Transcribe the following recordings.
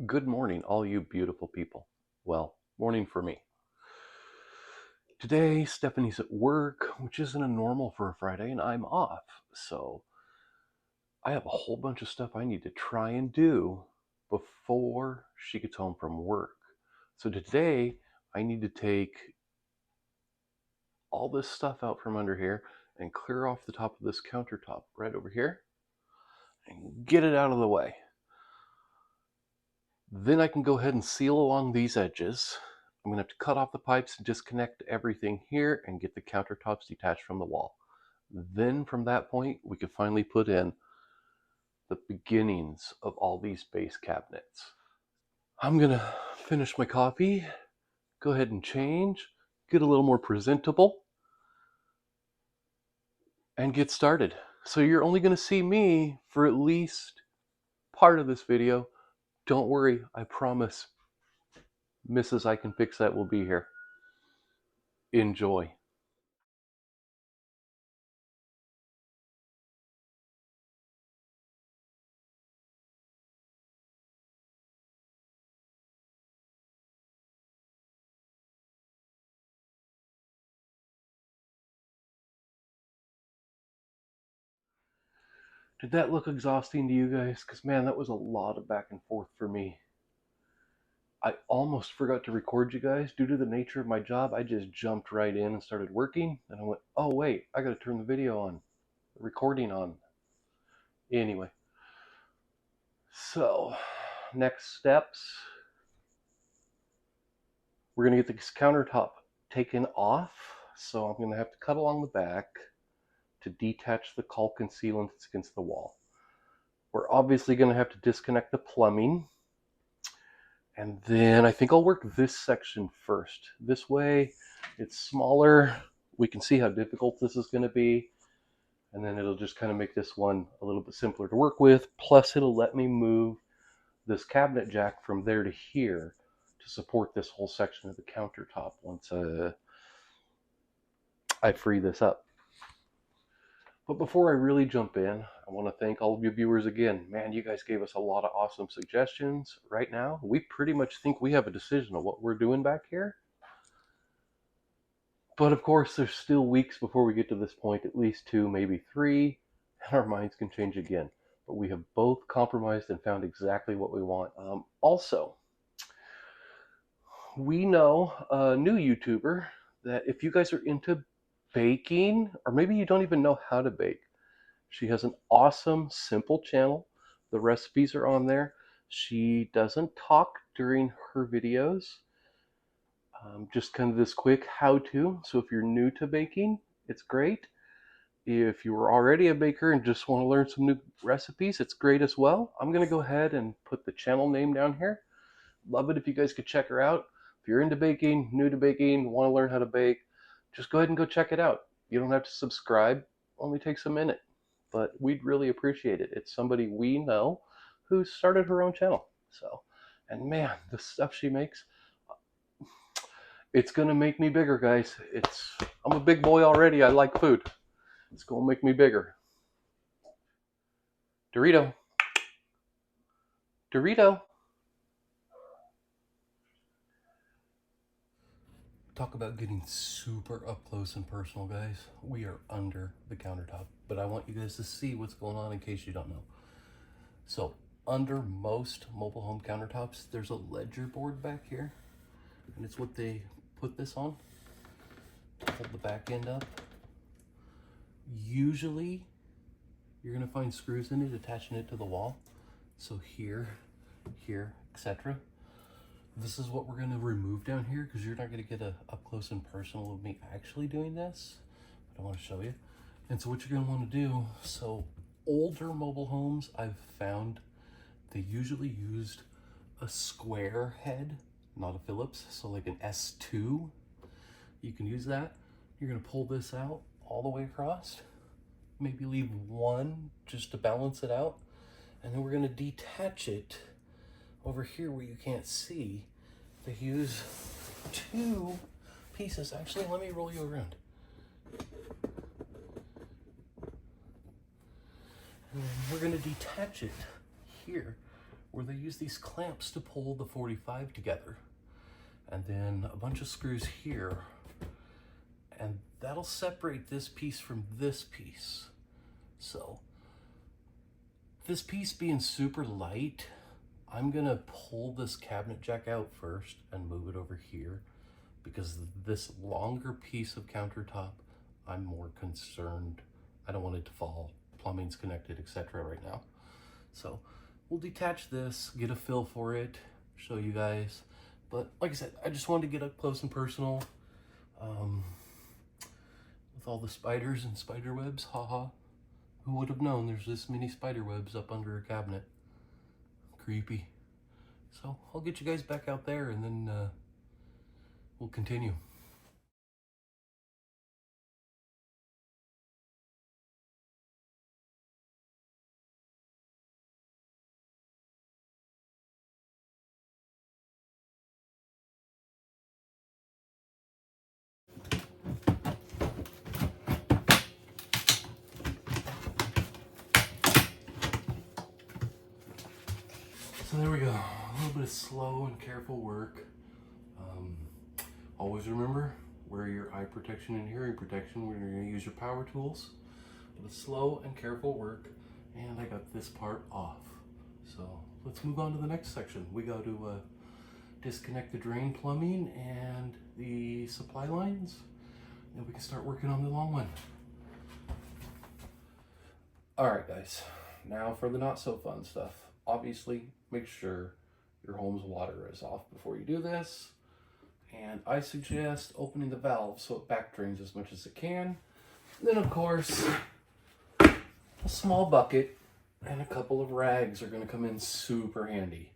Good morning, all you beautiful people. Well, morning for me. Today, Stephanie's at work, which isn't a normal for a Friday, and I'm off. So I have a whole bunch of stuff I need to try and do before she gets home from work. So today, I need to take all this stuff out from under here and clear off the top of this countertop right over here and get it out of the way. Then I can go ahead and seal along these edges. I'm going to have to cut off the pipes and disconnect everything here and get the countertops detached from the wall. Then from that point, we can finally put in the beginnings of all these base cabinets. I'm going to finish my coffee, go ahead and change, get a little more presentable, and get started. So you're only going to see me for at least part of this video. Don't worry, I promise Mrs. I Can Fix That will be here. Enjoy. Did that look exhausting to you guys? Because, man, that was a lot of back and forth for me. I almost forgot to record you guys. Due to the nature of my job, I just jumped right in and started working. And I went, oh, wait, I got to turn the video on, the recording on. Anyway, so next steps, we're going to get this countertop taken off. So I'm going to have to cut along the back to detach the caulk and sealant that's against the wall. We're obviously going to have to disconnect the plumbing. And then I think I'll work this section first. This way it's smaller. We can see how difficult this is going to be. And then it'll just kind of make this one a little bit simpler to work with. Plus it'll let me move this cabinet jack from there to here to support this whole section of the countertop once I free this up. But before I really jump in, I want to thank all of you viewers again. Man, you guys gave us a lot of awesome suggestions. Right now, we pretty much think we have a decision of what we're doing back here. But of course, there's still weeks before we get to this point, at least 2, maybe 3, and our minds can change again. But we have both compromised and found exactly what we want. Also, we know a new YouTuber that if you guys are into baking, or maybe you don't even know how to bake, she has an awesome, simple channel. The recipes are on there. She doesn't talk during her videos. Just kind of this quick how-to. So if you're new to baking, it's great. If you were already a baker and just want to learn some new recipes, it's great as well. I'm going to go ahead and put the channel name down here. Love it if you guys could check her out. If you're into baking, new to baking, want to learn how to bake, just go ahead and go check it out. You don't have to subscribe. Only takes a minute. But we'd really appreciate it. It's somebody we know who started her own channel. So, and man, the stuff she makes, it's gonna make me bigger, guys. I'm a big boy already. I like food. It's gonna make me bigger. Dorito. Dorito. Talk about getting super up close and personal, guys. We are under the countertop, but I want you guys to see what's going on in case you don't know. So, under most mobile home countertops, there's a ledger board back here, and it's what they put this on to hold the back end up. Usually, you're gonna find screws in it attaching it to the wall. So here, etc. This is what we're going to remove down here because you're not going to get a up close and personal of me actually doing this, but I want to show you. And so what you're going to want to do, so older mobile homes I've found, they usually used a square head, not a Phillips, so like an S2. You can use that. You're going to pull this out all the way across, maybe leave one just to balance it out, and then we're going to detach it over here where you can't see. They use 2 pieces. Actually, let me roll you around. And we're going to detach it here where they use these clamps to pull the 45 together. And then a bunch of screws here. And that'll separate this piece from this piece. So this piece being super light, I'm gonna pull this cabinet jack out first and move it over here, because this longer piece of countertop, I'm more concerned. I don't want it to fall. Plumbing's connected, etc. right now. So we'll detach this, get a feel for it, show you guys. But like I said, I just wanted to get up close and personal with all the spiders and spider webs. Haha. Who would have known there's this many spider webs up under a cabinet? Creepy. So I'll get you guys back out there and then we'll continue. So there we go, a little bit of slow and careful work. Always remember, wear your eye protection and hearing protection when you're going to use your power tools. But slow and careful work, and I got this part off. So let's move on to the next section. We got to disconnect the drain plumbing and the supply lines, and we can start working on the long one. All right, guys, now for the not so fun stuff. Obviously, make sure your home's water is off before you do this. And I suggest opening the valve so it back drains as much as it can. Then, of course, a small bucket and a couple of rags are going to come in super handy.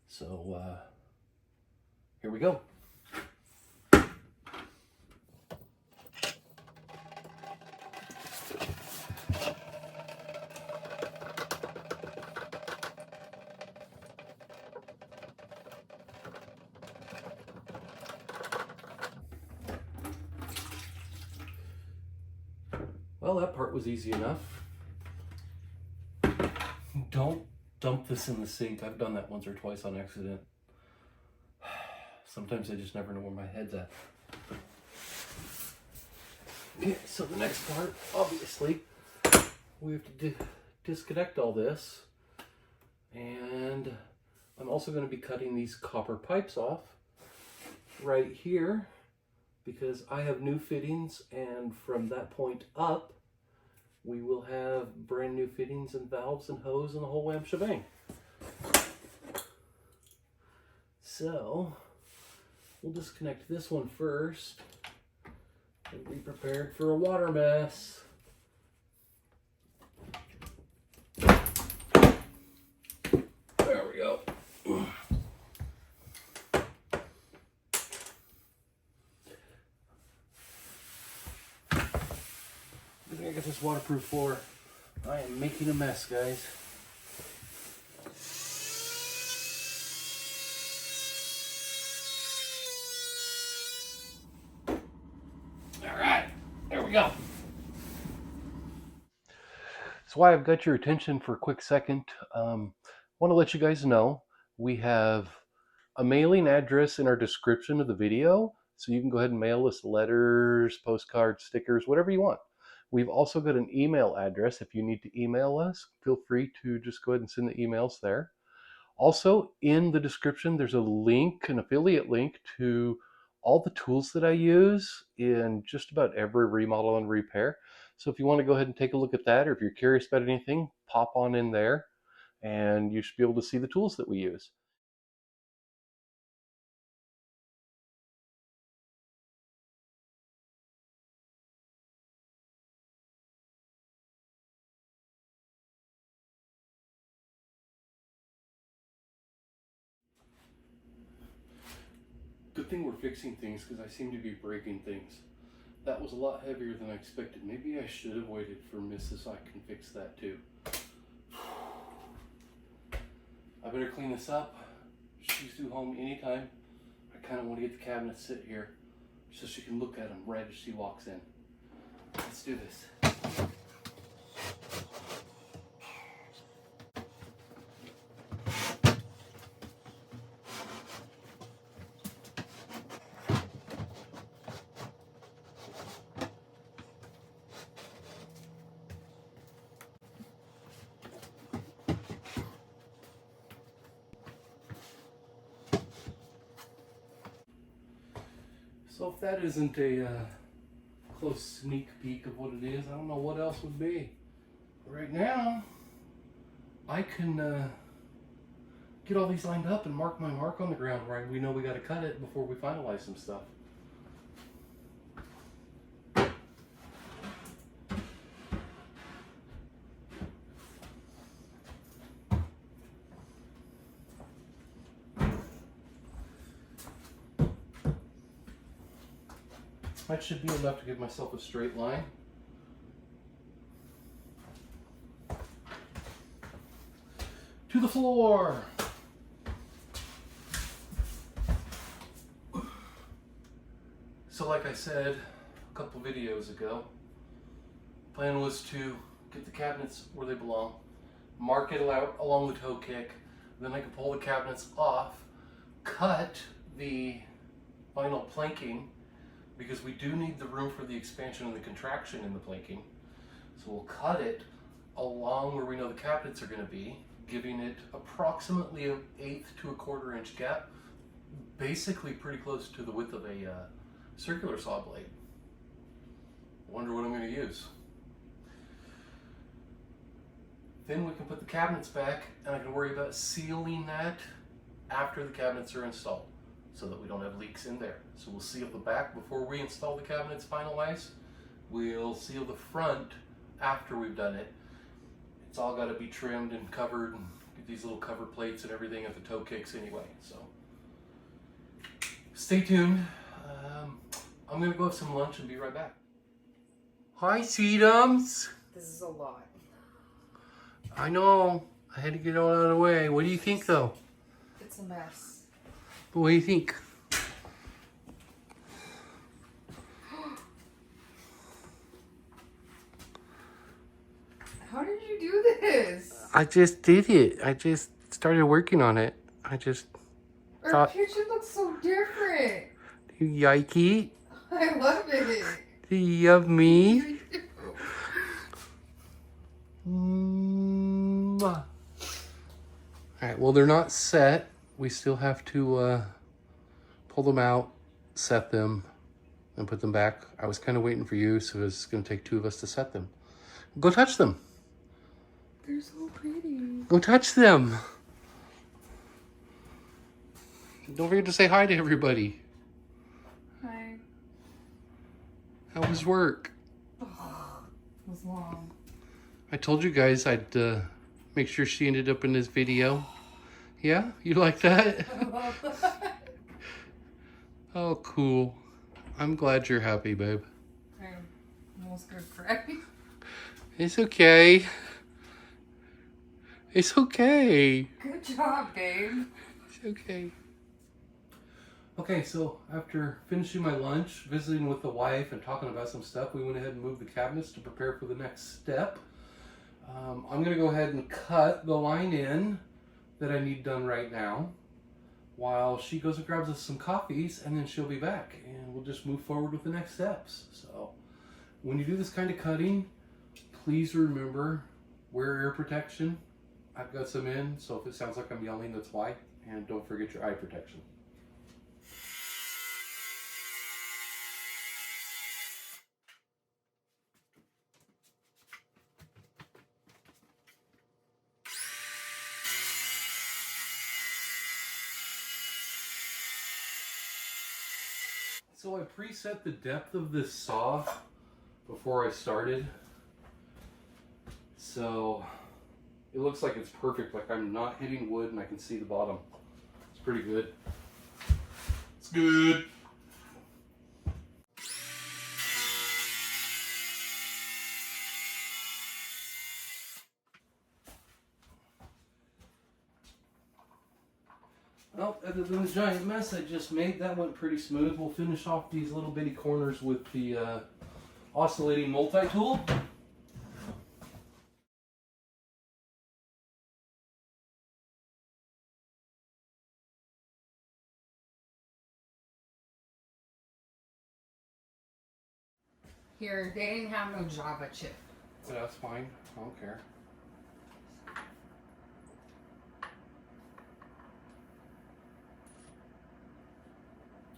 So, here we go. Well, that part was easy enough. Don't dump this in the sink. I've done that once or twice on accident. Sometimes I just never know where my head's at. Okay, so the next part, obviously, we have to disconnect all this. And I'm also going to be cutting these copper pipes off right here, because I have new fittings, and from that point up, we will have brand new fittings and valves and hose and the whole wham shebang. So we'll disconnect this one first and be prepared for a water mess. There we go. I got this waterproof floor. I am making a mess, guys. All right, there we go. So why I've got your attention for a quick second, want to let you guys know we have a mailing address in our description of the video, so you can go ahead and mail us letters, postcards, stickers, whatever you want. We've also got an email address. If you need to email us, feel free to just go ahead and send the emails there. Also, in the description, there's a link, an affiliate link to all the tools that I use in just about every remodel and repair. So if you want to go ahead and take a look at that, or if you're curious about anything, pop on in there and you should be able to see the tools that we use. Good thing we're fixing things, because I seem to be breaking things. That was a lot heavier than I expected. Maybe I should have waited for Mrs. so I can fix that too. I better clean this up. She's due home anytime. I kind of want to get the cabinet sit here so she can look at them right as she walks in. Let's do this. So if that isn't a close sneak peek of what it is, I don't know what else would be. Right now, I can get all these lined up and mark my mark on the ground where we know we got to cut it before we finalize some stuff. That should be enough to give myself a straight line. To the floor. So like I said a couple videos ago, plan was to get the cabinets where they belong, mark it out along the toe kick, then I can pull the cabinets off, cut the vinyl planking, because we do need the room for the expansion and the contraction in the planking. So we'll cut it along where we know the cabinets are going to be, giving it approximately an 1/8 to 1/4 inch gap, basically pretty close to the width of a circular saw blade. Wonder what I'm going to use. Then we can put the cabinets back, and I can worry about sealing that after the cabinets are installed, so that we don't have leaks in there. So we'll seal the back before we install the cabinets finalized. We'll seal the front after we've done it. It's all got to be trimmed and covered and get these little cover plates and everything at the toe kicks anyway. So stay tuned. I'm going to go have some lunch and be right back. Hi, Sweetums. This is a lot. I know. I had to get it all out of the way. What do you think, though? It's a mess. What do you think? How did you do this? I just did it. I just started working on it. I just Our thought, kitchen looks so different. you yikey. I love it. Do you love me? I do. Mwah. Alright, well, they're not set. We still have to pull them out, set them, and put them back. I was kind of waiting for you, so it's going to take 2 of us to set them. Go touch them. They're so pretty. Go touch them. Don't forget to say hi to everybody. Hi. How was work? Oh, it was long. I told you guys I'd make sure she ended up in this video. Yeah? You like that? I love that. Oh, cool. I'm glad you're happy, babe. I'm almost gonna cry. It's okay. It's okay. Good job, babe. It's okay. Okay, so after finishing my lunch, visiting with the wife, and talking about some stuff, we went ahead and moved the cabinets to prepare for the next step. I'm going to go ahead and cut the line in that I need done right now, while she goes and grabs us some coffees, and then she'll be back, and we'll just move forward with the next steps. So when you do this kind of cutting, please remember, wear ear protection. I've got some in, so if it sounds like I'm yelling, that's why. And don't forget your eye protection. So I preset the depth of this saw before I started. So it looks like it's perfect, like I'm not hitting wood and I can see the bottom. It's pretty good. It's good. Well, other than the giant mess I just made, that went pretty smooth. We'll finish off these little bitty corners with the oscillating multi-tool. Here, they didn't have no Java chip. Well, that's fine. I don't care.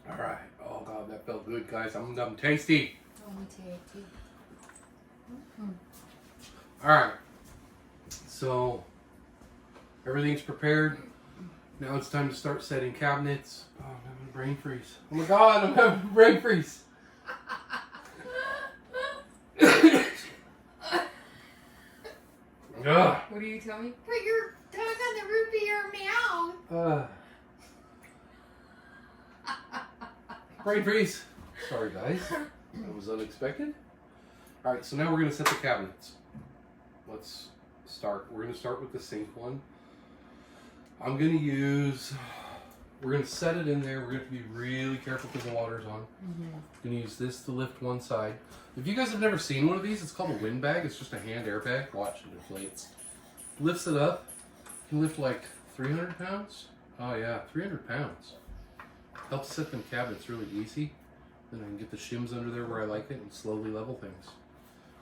All right. Oh, God. Oh, that felt good, guys. I'm tasty. Oh, me too. All right. So everything's prepared. Now it's time to start setting cabinets. Oh, I'm having a brain freeze. Oh my God, I'm having a brain freeze. Ugh. What do you tell me? Put your tongue on the root of your meow. Brain freeze. Sorry, guys. That was unexpected. All right, so now we're going to set the cabinets. Let's start. We're going to start with the sink one. I'm going to use... We're going to set it in there. We're going to be really careful because the water's on. I'm going to use this to lift one side. If you guys have never seen one of these, it's called a wind bag. It's just a hand air bag. Watch, it inflates. Lifts it up. You can lift like 300 pounds. Oh yeah, 300 pounds. Helps set them cabinets really easy. Then I can get the shims under there where I like it and slowly level things.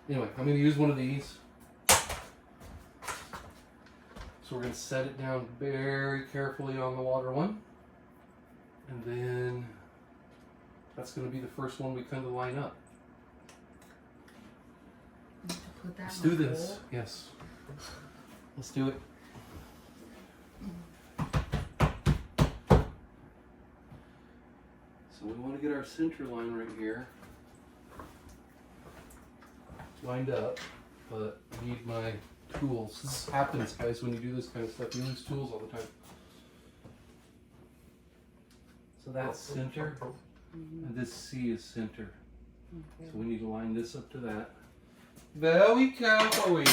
Anyway, I'm going to use one of these. So we're going to set it down very carefully on the water one. And then that's going to be the first one we kind of line up. Put that Let's in do the this. bowl. Yes. Let's do it. So we want to get our center line right here lined up, but I need my tools. This happens, guys, when you do this kind of stuff. You lose tools all the time. So that's center, and this C is center. Okay. So we need to line this up to that. Very carefully.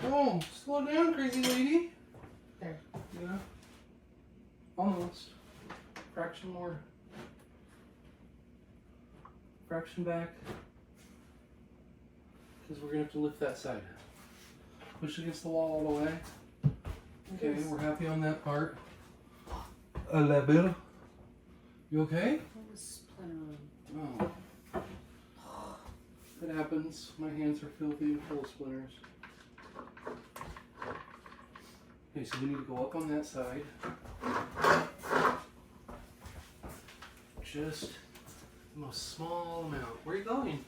Oh, slow down, crazy lady. There. Yeah. Almost. Fraction more. Fraction back. Because we're going to have to lift that side. Push against the wall all the way. Okay, we're happy on that part. A la belle. You okay? What was splintering? Oh. It happens. My hands are filthy and full of splinters. Okay, so we need to go up on that side. Just the most small amount. Where are you going?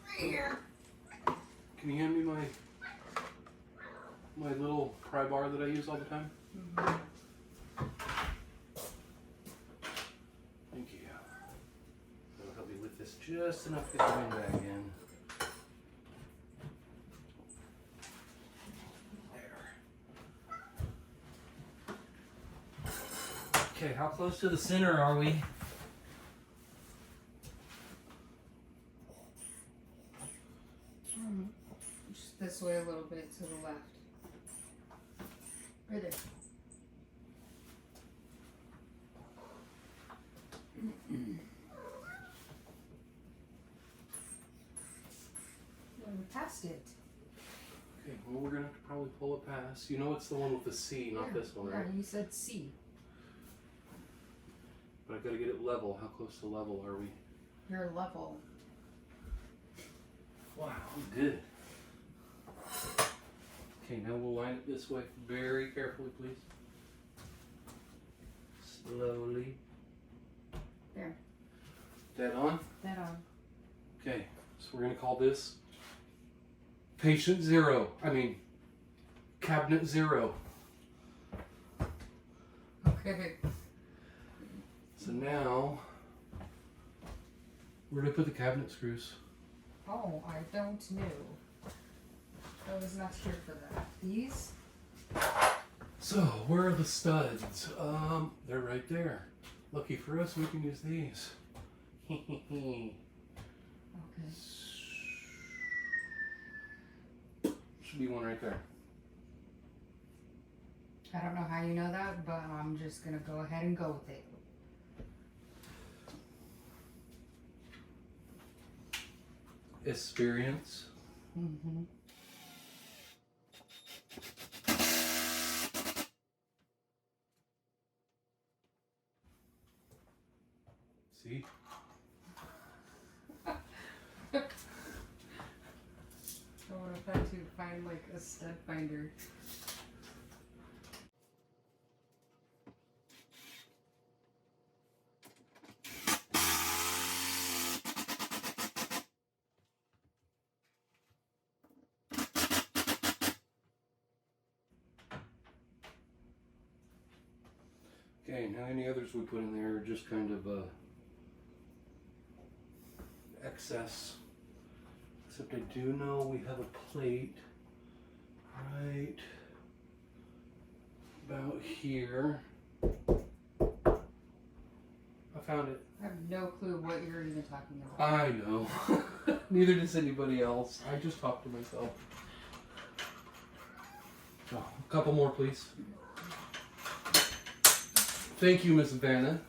Right here. Can you hand me my little pry bar that I use all the time? Thank you. That'll help me lift this just enough to get the wind back in. Okay, how close to the center are we? Just this way a little bit to the left. Right there. Well, we passed it. Okay, well we're gonna have to probably pull it past. You know it's the one with the C, not this one, right? Yeah, you said C. But I gotta get it level. How close to level are we? You're level. Wow, good. Okay, now we'll line it this way. Very carefully, please. Slowly. There. Dead on? That on. Okay, so we're gonna call this patient zero. I mean, cabinet zero. Okay. So now, where do I put the cabinet screws? Oh, I don't know. I was not here for that. These? So, where are the studs? They're right there. Lucky for us, we can use these. Okay. Should be one right there. I don't know how you know that, but I'm just gonna go ahead and go with it. Experience. Mm-hmm. See? I would have had to find like a stud finder. Okay, now any others we put in there are just kind of excess. Except I do know we have a plate right about here. I found it. I have no clue what you're even talking about. I know. Neither does anybody else. I just talked to myself. Oh, a couple more, please. Thank you, Miss Vanna.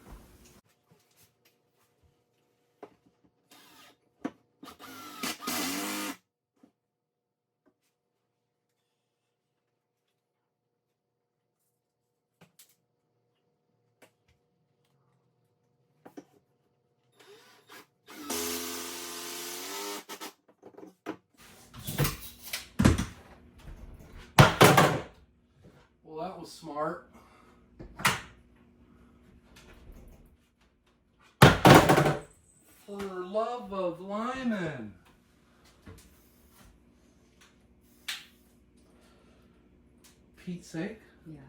Well, that was smart. For love of Lyman. Pete's sake. Yeah.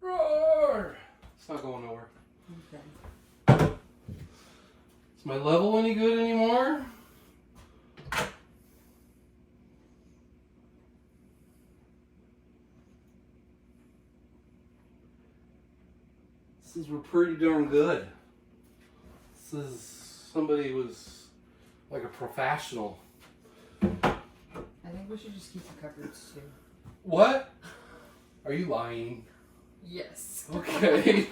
Roar! It's not going nowhere. Okay. Is my level any good anymore? This is pretty darn good. This is somebody was like a professional. I think we should just keep the cupboards too. What? Are you lying? Yes. Okay.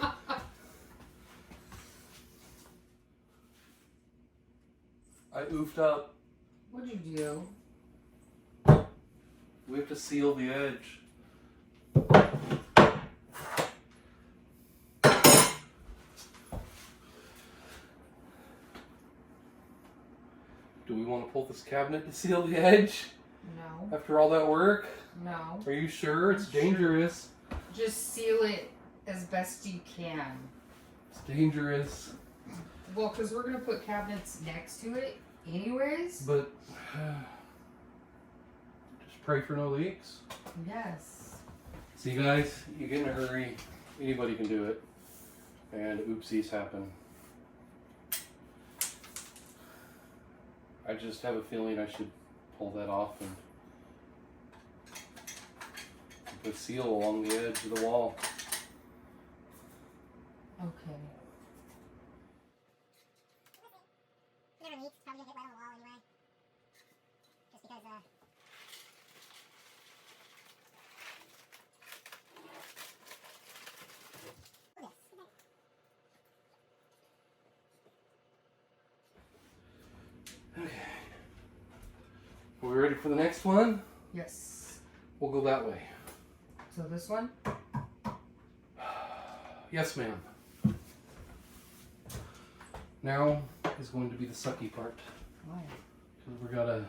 I oofed up. What'd you do? We have to seal the edge. Do we want to pull this cabinet to seal the edge No. after all that work? No. Are you sure? It's I'm sure. dangerous. Just seal it as best you can. It's dangerous. Well, because we're going to put cabinets next to it anyways. But just pray for no leaks. Yes. See, guys, you get in a hurry. Anybody can do it. And oopsies happen. I just have a feeling I should pull that off and put seal along the edge of the wall. Okay. Never leaks. Probably gonna get wet on the wall anyway. Just because, Okay. Are we ready for the next one? Yes. We'll go that way. So this one? Yes, ma'am. Now is going to be the sucky part. Why? Because we gotta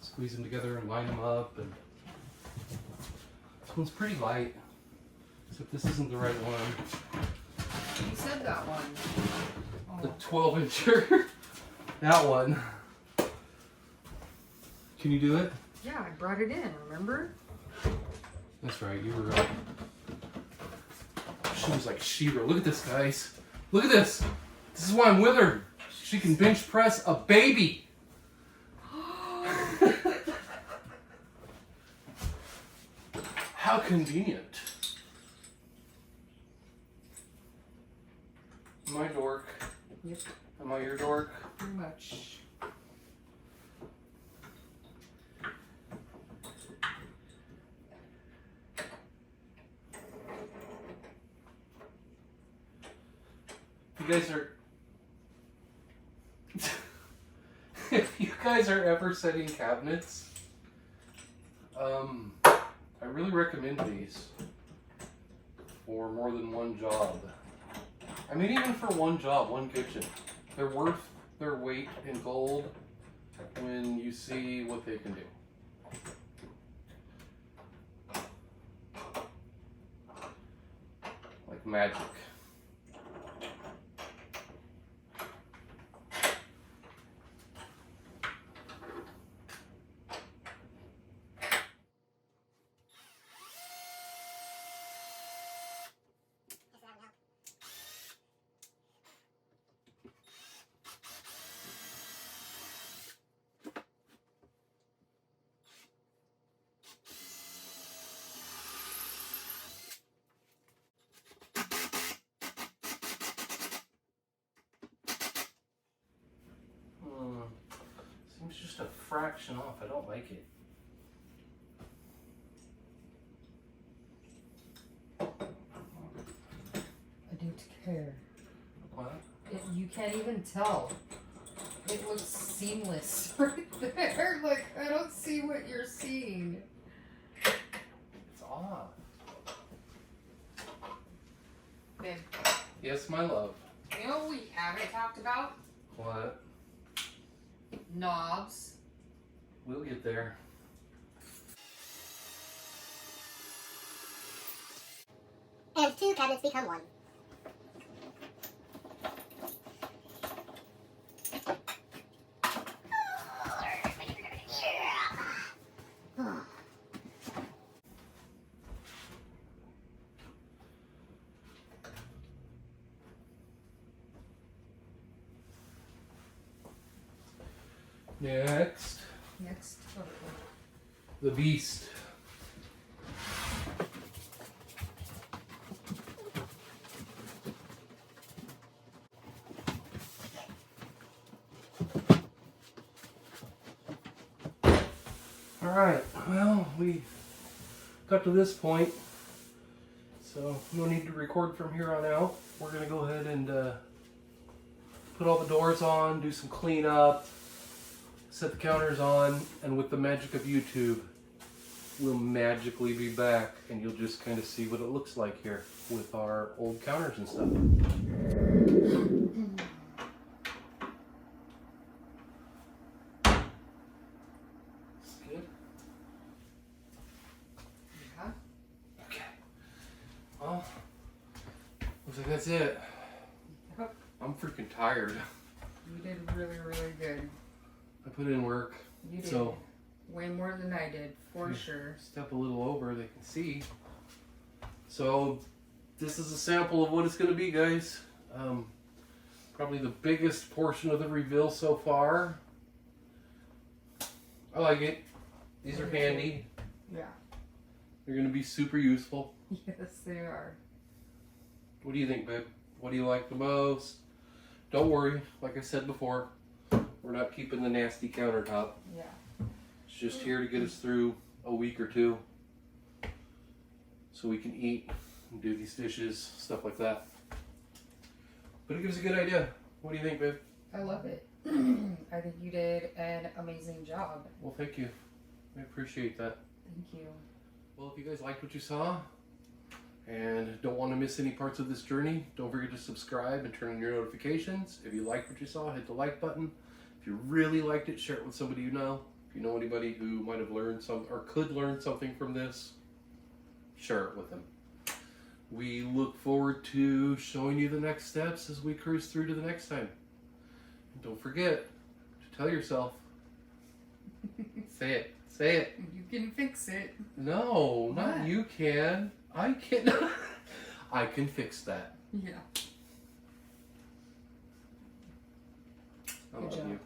squeeze them together and line them up. And this one's pretty light. Except this isn't the right one. You said that one. The Oh. 12-incher. That one. Can you do it? Yeah, I brought it in, remember? That's right, you were right. She was like She-Ra. Look at this, guys. Look at this. This is why I'm with her. She can bench press a baby. How convenient. Am I dork? Yep, Am I your dork? pretty much. You guys are. If you guys are ever setting cabinets, I really recommend these for more than one job. I mean, even for one job, one kitchen, they're worth their weight in gold when you see what they can do. Like magic. fraction off. I don't like it. I don't care. What? You can't even tell. It looks seamless right there. Like, I don't see what you're seeing. It's off. Babe, Yes, my love. you know what we haven't talked about? What? Knobs. We'll get there. And two cabinets become one. Next, Next. the beast. All right, well, we got to this point, so no need to record from here on out. We're gonna go ahead and put all the doors on, do some cleanup, set the counters on, and with the magic of YouTube, we'll magically be back, and you'll just kind of see what it looks like here with our old counters and stuff. Good. Yeah. Okay. Well, looks like that's it. Yep. I'm freaking tired. You did really, really good. I put in work. You did. So Way more than I did, for sure. step a little over, they can see. So this is a sample of what it's going to be, guys. Probably the biggest portion of the reveal so far. I like it. These are handy. Yeah. They're going to be super useful. Yes, they are. What do you think, babe? What do you like the most? Don't worry, like I said before, we're not keeping the nasty countertop. Yeah. It's just here to get us through a week or two so we can eat and do these dishes, stuff like that. But it gives a good idea. What do you think, babe? I love it. I think you did an amazing job. Well, thank you. I appreciate that. Thank you. Well, if you guys liked what you saw and don't want to miss any parts of this journey, don't forget to subscribe and turn on your notifications. If you liked what you saw, hit the like button. If you really liked it, share it with somebody you know. If you know anybody who might have learned something or could learn something from this, share it with them. We look forward to showing you the next steps as we cruise through to the next time. And don't forget to tell yourself, say it, say it. You can fix it. No, not What? you can. I can. I can fix that. Yeah. I Good love job. you.